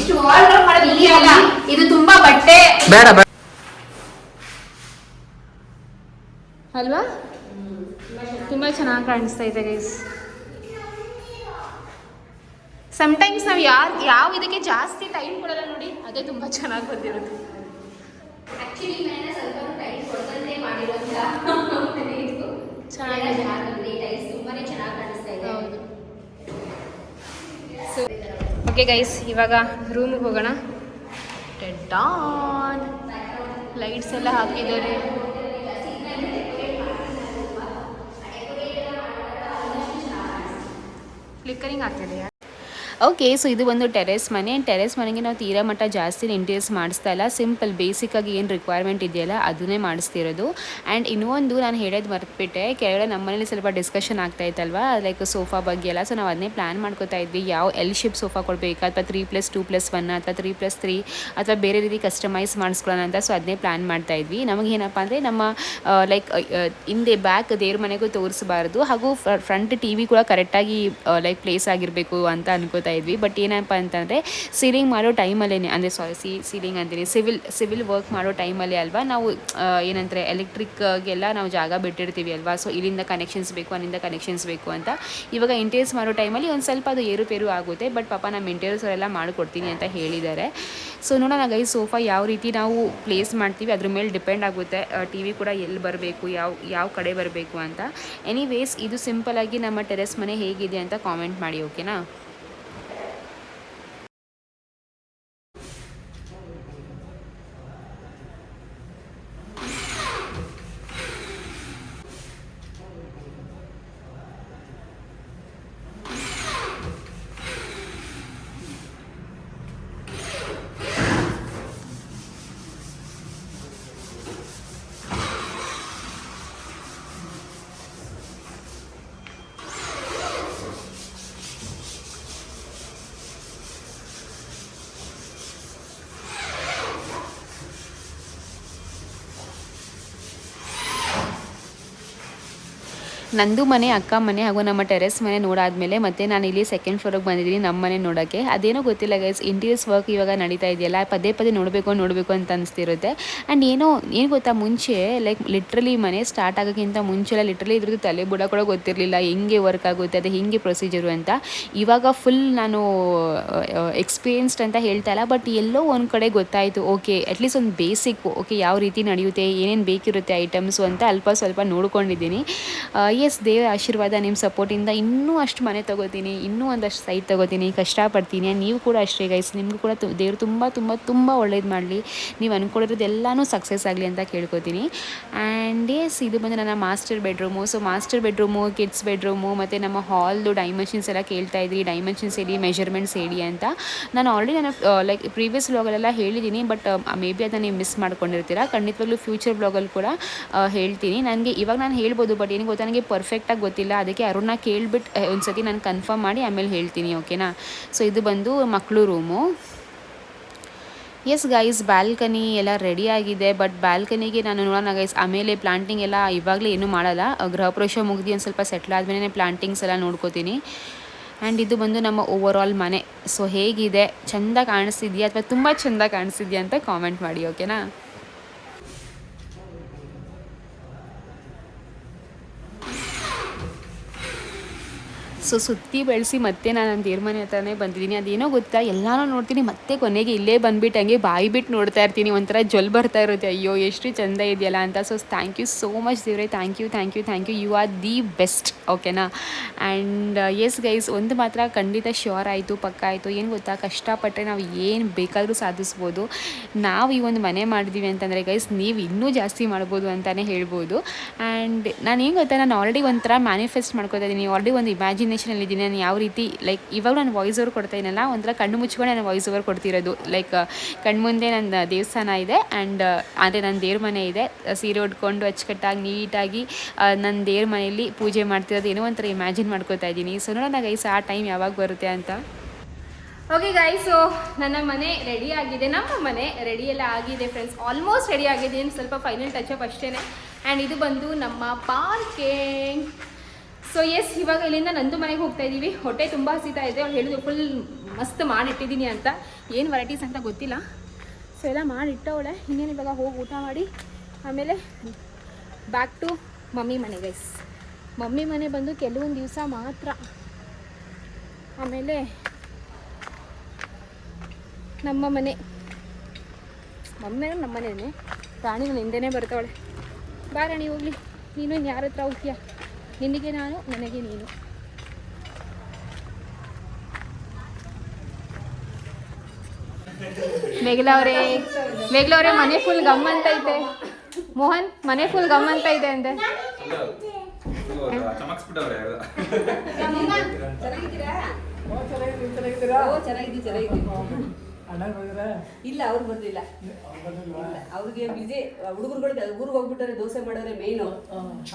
ಇಷ್ಟು ವಾರ್ಡ್ರೋಬ್ ಮಾಡೋದು ಇಲ್ಲಿ ಅಲ್ಲ, ಇದು ತುಂಬಾ ಬಟ್ಟೆ ಬೇಡ ಅಲ್ವಾ? ತುಂಬಾ ಚೆನ್ನಾಗಿ ಕಾಣಿಸ್ತಾ ಇದೆ ಗೈಸ್. ಸಮಟೈಮ್ಸ್ ನಾವು ಯಾವ ಇದಕ್ಕೆ ಜಾಸ್ತಿ ಟೈಮ್ ಕೊಡಲ್ಲ ನೋಡಿ, ಅದೇ ತುಂಬಾ ಚೆನ್ನಾಗಿ ಬಂದಿರುತ್ತೆ. ಆಕ್ಚುಲಿ ನಾನು ಸ್ವಲ್ಪ ಟೈಮ್ ಕೊಡದಂತೆ ಮಾಡಿರೋದು ಚೆನ್ನಾಗಿದೆ, ಟೈಸ್ ತುಂಬಾನೇ ಚೆನ್ನಾಗಿ ಕಾಣಿಸ್ತಾ ಇದೆ. ಹೌದು. ಸೊ ಓಕೆ ಗೈಸ್, ಇವಾಗ ರೂಮಿಗೆ ಹೋಗೋಣ. ಡಾನ್ ಲೈಟ್ಸ್ ಎಲ್ಲ ಹಾಕಿದ್ದಾರೆ. ಫ್ಲಿಕ್ಕರಿಂಗ್ ಆಗ್ತಿದೆ. ಓಕೆ, ಸೊ ಇದು ಒಂದು ಟೆರೆಸ್ ಮನೆಗೆ ನಾವು ತೀರಾ ಮಟ್ಟ ಜಾಸ್ತಿ ಇಂಟೀರಿಯರ್ಸ್ ಮಾಡಿಸ್ತಾ ಇಲ್ಲ. ಸಿಂಪಲ್ ಬೇಸಿಕ್ಕಾಗಿ ಏನು ರಿಕ್ವೈರ್ಮೆಂಟ್ ಇದೆಯಲ್ಲ ಅದನ್ನೇ ಮಾಡಿಸ್ತಿರೋದು. ಆ್ಯಂಡ್ ಇನ್ನೊಂದು ನಾನು ಹೇಳೋದು ಮರೆತುಬಿಟ್ಟೆ, ಕೆಳಗಡೆ ನಮ್ಮ ಮನೇಲಿ ಸ್ವಲ್ಪ ಡಿಸ್ಕಷನ್ ಆಗ್ತಾ ಇತ್ತಲ್ವಾ, ಲೈಕ್ ಸೋಫಾ ಬಗ್ಗೆ ಎಲ್ಲ. ಸೊ ನಾವು ಅದನ್ನೇ ಪ್ಲ್ಯಾನ್ ಮಾಡ್ಕೋತಾ ಇದ್ವಿ, ಯಾವ ಎಲ್ ಶೇಪ್ ಸೋಫಾ ಕೊಡಬೇಕಾ ಅಥವಾ 3+2+1 ಅಥವಾ 3+3 ಅಥವಾ ಬೇರೆ ರೀತಿ ಕಸ್ಟಮೈಸ್ ಮಾಡಿಸ್ಕೊಳ್ಳೋಣ ಅಂತ. ಸೊ ಅದನ್ನೇ ಪ್ಲ್ಯಾನ್ ಮಾಡ್ತಾ ಇದ್ವಿ. ನಮಗೆ ಏನಪ್ಪ ಅಂದರೆ ನಮ್ಮ ಲೈಕ್ ಹಿಂದೆ ಬ್ಯಾಕ್ ದೇವ್ರ ಮನೆಗೂ ತೋರಿಸಬಾರ್ದು, ಹಾಗೂ ಫ್ರಂಟ್ ಟಿ ವಿ ಕೂಡ ಕರೆಕ್ಟಾಗಿ ಲೈಕ್ ಪ್ಲೇಸ್ ಆಗಿರಬೇಕು ಅಂತ ಅನ್ಕೋತಾ ಇದ್ವಿ. ಬಟ್ ಏನಪ್ಪ ಅಂತಂದರೆ ಸೀಲಿಂಗ್ ಮಾಡೋ ಟೈಮಲ್ಲೇ ಅಂದರೆ ಸೀಲಿಂಗ್ ಅಂತೀನಿ ಸಿವಿಲ್ ವರ್ಕ್ ಮಾಡೋ ಟೈಮಲ್ಲಿ ಅಲ್ವಾ ನಾವು ಏನಂದರೆ ಎಲೆಕ್ಟ್ರಿಕ್ಗೆಲ್ಲ ನಾವು ಜಾಗ ಬಿಟ್ಟಿರ್ತೀವಿ ಅಲ್ವಾ. ಸೊ ಇಲ್ಲಿಂದ ಕನೆಕ್ಷನ್ಸ್ ಬೇಕು ಅಲ್ಲಿಂದ ಕನೆಕ್ಷನ್ಸ್ ಬೇಕು ಅಂತ. ಇವಾಗ ಇಂಟೀರಿಯರ್ಸ್ ಮಾಡೋ ಟೈಮಲ್ಲಿ ಒಂದು ಸ್ವಲ್ಪ ಅದು ಏರುಪೇರು ಆಗುತ್ತೆ. ಬಟ್ ಪಾಪ ನಮ್ಮ ಇಂಟೀರಿಯರ್ಸ್ ಅವರೆಲ್ಲ ಮಾಡಿಕೊಡ್ತೀನಿ ಅಂತ ಹೇಳಿದ್ದಾರೆ. ಸೊ ನೋಡೋಣ ಗೈಸ್, ಸೋಫಾ ಯಾವ ರೀತಿ ನಾವು ಪ್ಲೇಸ್ ಮಾಡ್ತೀವಿ ಅದ್ರ ಮೇಲೆ ಡಿಪೆಂಡ್ ಆಗುತ್ತೆ. ಟಿ ವಿ ಕೂಡ ಎಲ್ಲಿ ಬರಬೇಕು, ಯಾವ ಕಡೆ ಬರಬೇಕು ಅಂತ. ಎನಿವೇಸ್, ಇದು ಸಿಂಪಲಾಗಿ ನಮ್ಮ ಟೆರೆಸ್ ಮನೆ ಹೇಗಿದೆ ಅಂತ ಕಾಮೆಂಟ್ ಮಾಡಿ, ಓಕೆನಾ? ನಂದು ಮನೆ, ಅಕ್ಕ ಮನೆ ಹಾಗೂ ನಮ್ಮ ಟೆರೆಸ್ ಮನೆ ನೋಡಾದ್ಮೇಲೆ ಮತ್ತೆ ನಾನು ಇಲ್ಲಿ ಸೆಕೆಂಡ್ ಫ್ಲೋರಿಗೆ ಬಂದಿದ್ದೀನಿ ನಮ್ಮ ಮನೆ ನೋಡೋಕ್ಕೆ. ಅದೇನೋ ಗೊತ್ತಿಲ್ಲ ಗೈಸ್, ಇಂಟೀರಿಯರ್ಸ್ ವರ್ಕ್ ಇವಾಗ ನಡೀತಾ ಇದೆಯಲ್ಲ, ಪದೇ ನೋಡಬೇಕು ಅಂತ ಅನಿಸ್ತಿರುತ್ತೆ. ಆ್ಯಂಡ್ ಏನು ಗೊತ್ತಾ, ಮುಂಚೆ ಲೈಕ್ ಲಿಟ್ರಲಿ ಮನೆ ಸ್ಟಾರ್ಟ್ ಆಗೋಕ್ಕಿಂತ ಮುಂಚೆಲ್ಲ ಲಿಟ್ರಲಿ ಇದ್ರದ್ದು ತಲೆ ಬುಡ ಕೂಡ ಗೊತ್ತಿರಲಿಲ್ಲ, ಹೆಂಗೆ ವರ್ಕ್ ಆಗುತ್ತೆ ಅದು ಹೆಂಗೆ ಪ್ರೊಸೀಜರು ಅಂತ. ಇವಾಗ ಫುಲ್ ನಾನು ಎಕ್ಸ್ಪೀರಿಯನ್ಸ್ಡ್ ಅಂತ ಹೇಳ್ತಾ ಇಲ್ಲ, ಬಟ್ ಎಲ್ಲೋ ಒಂದು ಕಡೆ ಗೊತ್ತಾಯಿತು. ಓಕೆ, ಅಟ್ಲೀಸ್ಟ್ ಒಂದು ಬೇಸಿಕ್ಕು, ಓಕೆ ಯಾವ ರೀತಿ ನಡೆಯುತ್ತೆ, ಏನೇನು ಬೇಕಿರುತ್ತೆ ಐಟಮ್ಸು ಅಂತ ಅಲ್ಪ ಸ್ವಲ್ಪ ನೋಡ್ಕೊಂಡಿದ್ದೀನಿ. ಎಸ್, ದೇವರ ಆಶೀರ್ವಾದ, ನಿಮ್ಮ ಸಪೋರ್ಟಿಂದ ಇನ್ನೂ ಅಷ್ಟು ಮನೆ ತೊಗೋತೀನಿ, ಇನ್ನೂ ಒಂದಷ್ಟು ಸೈಟ್ ತೊಗೋತೀನಿ, ಕಷ್ಟಪಡ್ತೀನಿ. ನೀವು ಕೂಡ ಅಷ್ಟೇ ಗೈಸ್, ನಿಮಗೂ ಕೂಡ ದೇವರು ತುಂಬ ಒಳ್ಳೇದು ಮಾಡಲಿ, ನೀವು ಅಂದ್ಕೊಂಡಿರೋದೆಲ್ಲನೂ ಸಕ್ಸಸ್ ಆಗಲಿ ಅಂತ ಕೇಳ್ಕೊತೀನಿ. ಆ್ಯಂಡ್ ಎಸ್, ಇದು ಬಂದು ನನ್ನ master bedroom. So master bedroom, kids bedroom ಮತ್ತು ನಮ್ಮ ಹಾಲ್ದು ಡೈಮೆನ್ಷನ್ಸ್ ಎಲ್ಲ ಕೇಳ್ತಾ ಇದ್ರಿ, ಡೈಮೆನ್ಷನ್ಸ್ ಹೇಳಿ, ಮೆಷರ್ಮೆಂಟ್ಸ್ ಹೇಳಿ ಅಂತ. ನಾನು ಆಲ್ರೆಡಿ ಲೈಕ್ ಪ್ರೀವಿಯಸ್ ವ್ಲಾಗಲ್ಲೆಲ್ಲ ಹೇಳಿದ್ದೀನಿ, ಬಟ್ ಮೇ ಬಿ ಅದನ್ನು ನೀವು ಮಿಸ್ ಮಾಡ್ಕೊಂಡಿರ್ತೀರ. ಖಂಡಿತವಾಗ್ಲೂ ಫ್ಯೂಚರ್ ವ್ಲಾಗಲ್ಲಿ ಕೂಡ ಹೇಳ್ತೀನಿ. ನನಗೆ ಇವಾಗ ನಾನು ಹೇಳ್ಬೋದು, ಬಟ್ ಏನು ಗೊತ್ತಾ, ನನಗೆ ಪರ್ಫೆಕ್ಟಾಗಿ ಗೊತ್ತಿಲ್ಲ. ಅದಕ್ಕೆ ಅರುಣ್ನ ಕೇಳಿಬಿಟ್ಟು ಒಂದ್ಸತಿ ನಾನು ಕನ್ಫರ್ಮ್ ಮಾಡಿ ಆಮೇಲೆ ಹೇಳ್ತೀನಿ, ಓಕೆನಾ? ಸೊ ಇದು ಬಂದು ಮಕ್ಕಳು ರೂಮು. ಎಸ್ ಗೈಸ್, ಬ್ಯಾಲ್ಕನಿ ಎಲ್ಲ ರೆಡಿ ಆಗಿದೆ. ಬಟ್ ಬ್ಯಾಲ್ಕನಿಗೆ ನಾನು ನೋಡೋಣ ಗೈಸ್, ಆಮೇಲೆ ಪ್ಲಾಂಟಿಂಗ್ ಎಲ್ಲ ಇವಾಗಲೇ ಏನೂ ಮಾಡಲ್ಲ. ಗೃಹ ಪ್ರವೇಶ ಮುಗಿದು ಒಂದು ಸ್ವಲ್ಪ ಸೆಟ್ಲ್ ಆದಮೇಲೆ ಪ್ಲಾಂಟಿಂಗ್ಸ್ ಎಲ್ಲ ನೋಡ್ಕೋತೀನಿ. ಆ್ಯಂಡ್ ಇದು ಬಂದು ನಮ್ಮ ಓವರ್ ಆಲ್ ಮನೆ. ಸೊ ಹೇಗಿದೆ, ಚೆಂದ ಕಾಣಿಸ್ತಿದೆಯಾ ಅಥವಾ ತುಂಬ ಚೆಂದ ಕಾಣಿಸ್ತಿದೆಯಾ ಅಂತ ಕಾಮೆಂಟ್ ಮಾಡಿ, ಓಕೆನಾ? ಸೊ ಸುತ್ತಿ ಬೆಳೆಸಿ ಮತ್ತೆ ನಾನು ನನ್ನ ದೇವ್ರ ಮನೆ ಹತ್ರನೇ ಬಂದಿದ್ದೀನಿ. ಅದೇನೋ ಗೊತ್ತಾ, ಎಲ್ಲನೂ ನೋಡ್ತೀನಿ, ಮತ್ತೆ ಕೊನೆಗೆ ಇಲ್ಲೇ ಬಂದುಬಿಟ್ಟು ಹಂಗೆ ಬಾಯಿ ಬಿಟ್ಟು ನೋಡ್ತಾ ಇರ್ತೀನಿ. ಒಂಥರ ಜೊಲ್ ಬರ್ತಾ ಇರುತ್ತೆ, ಅಯ್ಯೋ ಎಷ್ಟು ಚೆಂದ ಇದೆಯಲ್ಲ ಅಂತ. So thank you so much ದೇವ್ರೆ, thank you, you are the best, ಓಕೆನಾ? ಆ್ಯಂಡ್ ಎಸ್ ಗೈಸ್, ಒಂದು ಮಾತ್ರ ಖಂಡಿತ ಶ್ಯೂರ್ ಆಯಿತು, ಪಕ್ಕ ಆಯಿತು. ಏನು ಗೊತ್ತಾ, ಕಷ್ಟಪಟ್ಟರೆ ನಾವು ಏನು ಬೇಕಾದರೂ ಸಾಧಿಸ್ಬೋದು. ನಾವು ಈ ಒಂದು ಮನೆ ಮಾಡಿದ್ದೀವಿ ಅಂತಂದರೆ ಗೈಸ್, ನೀವು ಇನ್ನೂ ಜಾಸ್ತಿ ಮಾಡ್ಬೋದು ಅಂತಲೇ ಹೇಳ್ಬೋದು. ಆ್ಯಂಡ್ ನಾನು ಏನು ಗೊತ್ತಾ, ನಾನು ಆಲ್ರೆಡಿ ಒಂಥರ ಮ್ಯಾನಿಫೆಸ್ಟ್ ಮಾಡ್ಕೊತಾ ಇದ್ದೀನಿ, ಆಲ್ರೆಡಿ ಒಂದು ಇಮ್ಯಾಜಿನೇಷನ್ ಕಾಂಬಿನೇಷನಲ್ಲಿದ್ದೀನಿ. ನಾನು ಯಾವ ರೀತಿ ಲೈಕ್ ಇವಾಗ ನಾನು ವಾಯ್ಸ್ ಓವರ್ ಕೊಡ್ತಾ ಇದ್ದೀನಲ್ಲ, ಒಂಥರ ಕಣ್ಣು ಮುಚ್ಕೊಂಡು ನಾನು ವಾಯ್ಸ್ ಓವರ್ ಕೊಡ್ತಿರೋದು. ಲೈಕ್ ಕಣ್ಮುಂದೆ ನನ್ನ ದೇವಸ್ಥಾನ ಇದೆ ಆ್ಯಂಡ್ ಅದೇ ನನ್ನ ದೇವ್ರ ಮನೆ ಇದೆ. ಸೀರೆ ಉಟ್ಕೊಂಡು ಅಚ್ಚುಕಟ್ಟಾಗಿ ನೀಟಾಗಿ ನನ್ನ ದೇವ್ರ ಮನೆಯಲ್ಲಿ ಪೂಜೆ ಮಾಡ್ತಿರೋದು ಏನೋ ಒಂಥರ ಇಮ್ಯಾಜಿನ್ ಮಾಡ್ಕೋತಾ ಇದ್ದೀನಿ. ಸೊ ನೋಡೋಣ ಗೈಸ್ ಆ ಟೈಮ್ ಯಾವಾಗ ಬರುತ್ತೆ ಅಂತ. ಓಕೆ ಗಾಯ್ಸ್, ಸೊ ನನ್ನ ಮನೆ ರೆಡಿ ಆಗಿದೆ, ನಮ್ಮ ಮನೆ ರೆಡಿ ಎಲ್ಲ ಆಗಿದೆ ಫ್ರೆಂಡ್ಸ್, ಆಲ್ಮೋಸ್ಟ್ ರೆಡಿ ಆಗಿದೆ. ಇನ್ನು ಸ್ವಲ್ಪ ಫೈನಲ್ ಟಚಪ್ ಅಷ್ಟೇ. ಆ್ಯಂಡ್ ಇದು ಬಂದು ನಮ್ಮ ಪಾರ್ಕಿಂಗ್. ಸೊ ಎಸ್, ಇವಾಗ ಇಲ್ಲಿಂದ ನಂದು ಮನೆಗೆ ಹೋಗ್ತಾ ಇದ್ದೀವಿ. ಹೊಟ್ಟೆ ತುಂಬ ಹಸಿತಾ ಇದೆ. ಅವ್ಳು ಹೇಳಿದ್ರು ಫುಲ್ ಮಸ್ತ್ ಮಾಡಿಟ್ಟಿದ್ದೀನಿ ಅಂತ. ಏನು ವೆರೈಟೀಸ್ ಅಂತ ಗೊತ್ತಿಲ್ಲ. ಸೊ ಎಲ್ಲ ಮಾಡಿಟ್ಟವಳೆ. ಇನ್ನೇನು ಇವಾಗ ಹೋಗಿ ಊಟ ಮಾಡಿ ಆಮೇಲೆ ಬ್ಯಾಕ್ ಟು ಮಮ್ಮಿ ಮನೆ ಗೈಸ್. ಮಮ್ಮಿ ಮನೆ ಬಂದು ಕೆಲವೊಂದು ದಿವಸ ಮಾತ್ರ, ಆಮೇಲೆ ನಮ್ಮ ಮನೆ. ಮಮ್ಮಿ ನಮ್ಮ ಮನೆಯೇ, ರಾಣಿ ನನ್ನ ಹಿಂದೆನೇ ಬರ್ತಾವಳೆ. ಬಾ ರಾಣಿ ಹೋಗ್ಲಿ, ನೀನು ಇನ್ನು ಯಾರ ಹತ್ರ ಹೋಗ್ತೀಯ? ನಿನಗೆ ನಾನು, ನನಗೆ ನೀನು. ಮೇಘಲವರೇ ಮನೆ ಫುಲ್ ಗಮ್ ಅಂತ ಐತೆ. ಮೋಹನ್, ಮನೆ ಫುಲ್ ಗಮ್ ಅಂತ ಇದೆ ಅಂದೆ. ಇಲ್ಲ, ಅವ್ರು ಬರ್ಲಿಲ್ಲ. ಅವ್ರಿಗೆ ಬಿಜಿ ಹುಡುಗರುಗಳಿಗೆ ಊರಿಗೆ ಹೋಗ್ಬಿಟ್ಟಾರೆ, ದೋಸೆ ಮಾಡೋರೆ ಮೇನು.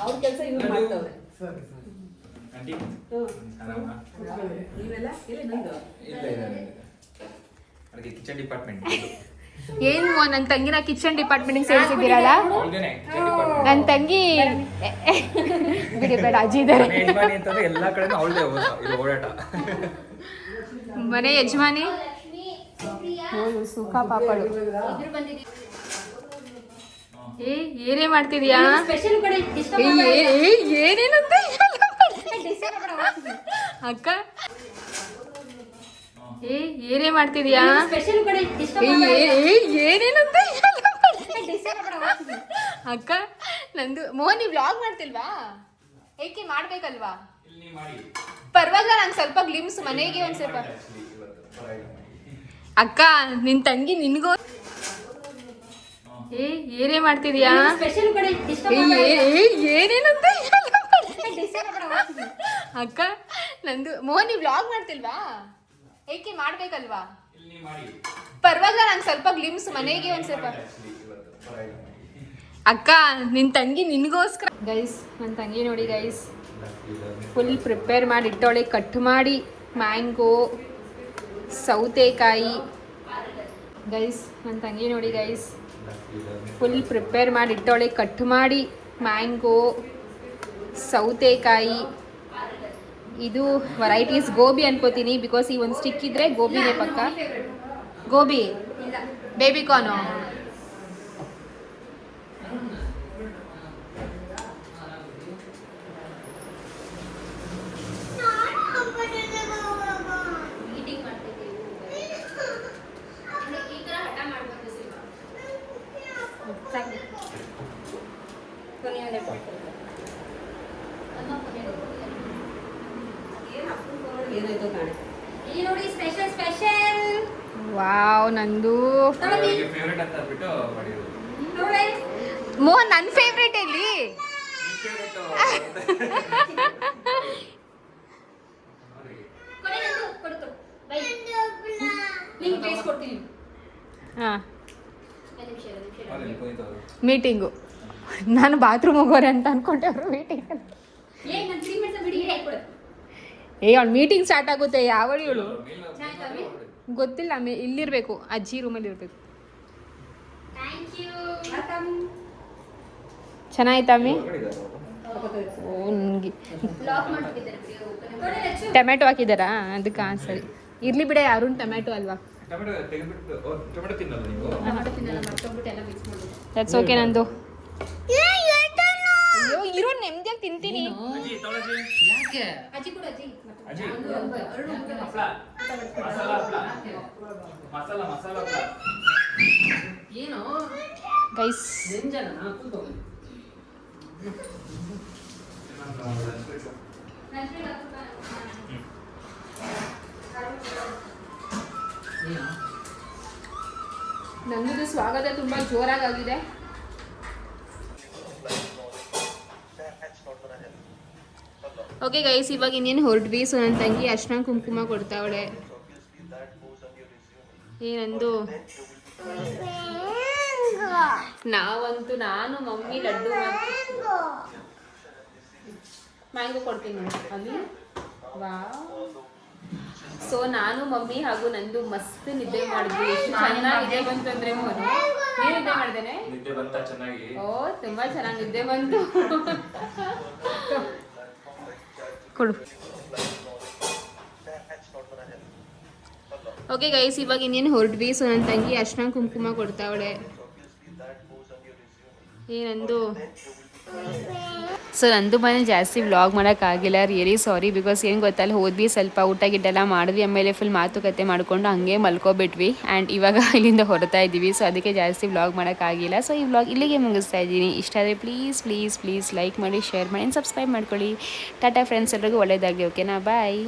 ಅವ್ರ ಕೆಲಸ ಇವ್ರು ಮಾಡ್ತಾವ್ರೆ. ನೀವೆಲ್ಲ ಕಿಚನ್ ಡಿಪಾರ್ಟ್ಮೆಂಟ್. ಏನು ನನ್ನ ತಂಗಿನ ಕಿಚನ್ ಡಿಪಾರ್ಟ್ಮೆಂಟಿಗೆ ಸೇರಿಸಿದ್ದೀರಲ್ಲ? ನನ್ನ ತಂಗಿ ಬಿಡಿ ಬೇಡ, ಅಜ್ಜಿ ಇದ್ದಾರೆ. ಎಲ್ಲಾ ಕಡೆ ಅವಳದೇ ಓಡಾಟ. ಮನೆ ಯಜಮಾನಿ ಸುಖ ಪಾಪಳು. ಏನೇ ಮಾಡ್ತಿದ್ಯಾ? ಏನೇನಂತ ಅಕ್ಕ, ಏನೇ ಮಾಡ್ತಿದ್ಯಾ? ಏನೇನಂತ ಅಕ್ಕ, ನಂದು ಮೋಹನ್, ನೀವು ವ್ಲಾಗ್ ಮಾಡ್ತಿಲ್ವಾ? ಏಕೆ ಮಾಡ್ಬೇಕಲ್ವಾ? ಪರವಾಗಿಲ್ಲ, ನಂಗೆ ಸ್ವಲ್ಪ ಗ್ಲಿಮ್ಸ್ ಮನೆಗೆ ಒಂದ್ ಸ್ವಲ್ಪ. ಅಕ್ಕ, ನಿನ್ ತಂಗಿ ನಿನ್ಗೋ ಏನೇ ಮಾಡ್ತಿದ್ಯಾ? ಏನೇನಂತ ಅಕ್ಕ, ನಂದು ಮೋಹನ್, ನೀವು ವ್ಲಾಗ್ ಮಾಡ್ತಿಲ್ವಾ? ಏಕೆ ಮಾಡ್ಬೇಕಲ್ವಾ? ಪರವಾಗಿಲ್ಲ, ನಂಗೆ ಸ್ವಲ್ಪ ಗ್ಲಿಮ್ಸ್ ಮನೆಗೆ ಒಂದ್ ಸ್ವಲ್ಪ. ಅಕ್ಕ, ನಿನ್ ತಂಗಿ ನಿನ್ಗೋಸ್ಕರ. ಗೈಸ್, ನನ್ನ ತಂಗಿ ನೋಡಿ ಗೈಸ್, ಫುಲ್ ಪ್ರಿಪೇರ್ ಮಾಡಿ ಇಟ್ಟವಳೆ. ಕಟ್ ಮಾಡಿ ಮ್ಯಾಂಗೋ, ಸೌತೆಕಾಯಿ. ಗೈಸ್, ನನ್ನ ತಂಗಿ ನೋಡಿ ಗೈಸ್, ಫುಲ್ ಪ್ರಿಪೇರ್ ಮಾಡಿ ಇಟ್ಟವಳೆ. ಕಟ್ ಮಾಡಿ ಮ್ಯಾಂಗೋ, ಸೌತೆಕಾಯಿ. ಇದು ವೆರೈಟೀಸ್ ಗೋಬಿ ಅನ್ಕೋತೀನಿ, ಬಿಕಾಸ್ ಈ ಒಂದು ಸ್ಟಿಕ್ ಇದ್ರೆ ಗೋಬಿನೇ ಪಕ್ಕ. ಗೋಬಿ, ಬೇಬಿಕಾರ್ನು. ಏನಾಯ್ತು ಕಾಣೆ. ನೋಡಿ ಸ್ಪೆಷಲ್ ಸ್ಪೆಷಲ್. ವಾವ್, ನಂದು ಫೇವರೇಟ್ ಅಂತ ಬಿಟ್ಟು ಮಾಡಿರೋದು. ಮೋಹನ್, ನನ್ನ ಫೇವ್ರೇಟ್ ಎಲ್ಲಿ? ಹಾಂ, ಮೀಟಿಂಗು. ನಾನು ಬಾತ್ರೂಮ್ ಹೋಗೋರೆ ಅಂತ ಅನ್ಕೊಂಡೆ. ಅವರು ಮೀಟಿಂಗ್ ಅವ್ಳು ಮೀಟಿಂಗ್ ಸ್ಟಾರ್ಟ್ ಆಗುತ್ತೆ. ಯಾವಳು ಇವಳು ಗೊತ್ತಿಲ್ಲ. ಇಲ್ಲಿರ್ಬೇಕು, ಅಜ್ಜಿ ರೂಮಲ್ಲಿ ಇರ್ಬೇಕು. ಚೆನ್ನಾಯ್ತಾ ಅಮ್ಮಿ? ನನಗೆ ಟೊಮೆಟೊ ಹಾಕಿದ್ದಾರಾ? ಅದಕ್ಕೆ ಸರಿ ಇರ್ಲಿ ಬಿಡ. ಅರುಣ್ ಟೊಮೆಟೊ ಅಲ್ವಾ? That's okay. ನಂದು ಅಯ್ಯೋ, ಇರೋ ನೆಮ್ಮದಿಯಾಗಿ ತಿಂತೀನಿ. ಗೈಸ್, ನಂದು ಸ್ವಾಗತ ತುಂಬಾ ಜೋರಾಗಿದೆ. ಓಕೆ ಗೈಸ್, ಇವಾಗ ಇನ್ನೇನು ಹೊರಟ್ವಿ. ಸೊ ನನ್ನ ತಂಗಿ ಅರ್ಶಿನ ಕುಂಕುಮ ಕೊಡ್ತಾವಳೆ. ಏನಂದು ನಾವಂತೂ ನಾನು ಮಮ್ಮಿ ಲಡ್ಡು ಮ್ಯಾಂಗೋ ಕೊಡ್ತೀನಿ ಅಲ್ಲಿ. ವಾ, ಸೊ ನಾನು ಮಮ್ಮಿ ಹಾಗೂ ನಂದು ಮಸ್ತ್ ನಿದ್ದೆ ಮಾಡಿದ್ವಿ. ಎಷ್ಟು ಚೆನ್ನಾಗಿ ನಿದ್ದೆ ಬಂತು ಅಂದ್ರೆ ನೀನು ನಿದ್ದೆ ಮಾಡಿದ್ದೇನೆ. ನಿದ್ದೆ ಬಂತ ಚೆನ್ನಾಗಿ? ಓ, ತುಂಬಾ ಚೆನ್ನಾಗಿ ನಿದ್ದೆ ಬಂತು. ಕೊಡು. ಓಕೆ ಗೈಸ್, ಇವಾಗ ಇನ್ನೇನು ಹೊರಟ್ವಿ. ಸೊ ನನ್ನ ತಂಗಿ ಅರ್ಶಿನ ಕುಂಕುಮ ಕೊಡ್ತಾವಳೆ. ಏನಂದು ಸೊ ನಂದು ಮನೇಲಿ ಜಾಸ್ತಿ ವ್ಲಾಗ್ ಮಾಡೋಕ್ಕಾಗಿಲ್ಲ, ರಿಯಲಿ ಸಾರಿ. ಬಿಕಾಸ್ ಏನು ಗೊತ್ತಲ್ಲ, ಹೋದ್ವಿ, ಸ್ವಲ್ಪ ಊಟ ಗಿಡ್ಡೆಲ್ಲ ಮಾಡಿದ್ವಿ, ಆಮೇಲೆ ಫುಲ್ ಮಾತುಕತೆ ಮಾಡಿಕೊಂಡು ಹಂಗೆ ಮಲ್ಕೊಬಿಟ್ವಿ. ಆ್ಯಂಡ್ ಇವಾಗ ಇಲ್ಲಿಂದ ಹೊರತಾ ಇದ್ದೀವಿ. ಸೊ ಅದಕ್ಕೆ ಜಾಸ್ತಿ ವ್ಲಾಗ್ ಮಾಡೋಕ್ಕಾಗಿಲ್ಲ. ಸೊ ಈ ವ್ಲಾಗ್ ಇಲ್ಲಿಗೆ ಮುಗಿಸ್ತಾ ಇದ್ದೀನಿ. ಇಷ್ಟ ಆದರೆ ಪ್ಲೀಸ್ ಪ್ಲೀಸ್ ಪ್ಲೀಸ್ ಲೈಕ್ ಮಾಡಿ, ಶೇರ್ ಮಾಡಿ, ಸಬ್ಸ್ಕ್ರೈಬ್ ಮಾಡ್ಕೊಳ್ಳಿ. ಟಾಟಾ ಫ್ರೆಂಡ್ಸ್, ಎಲ್ರಿಗೂ ಒಳ್ಳೆಯದಾಗಲಿ. ಓಕೆನಾ? ಬಾಯ್.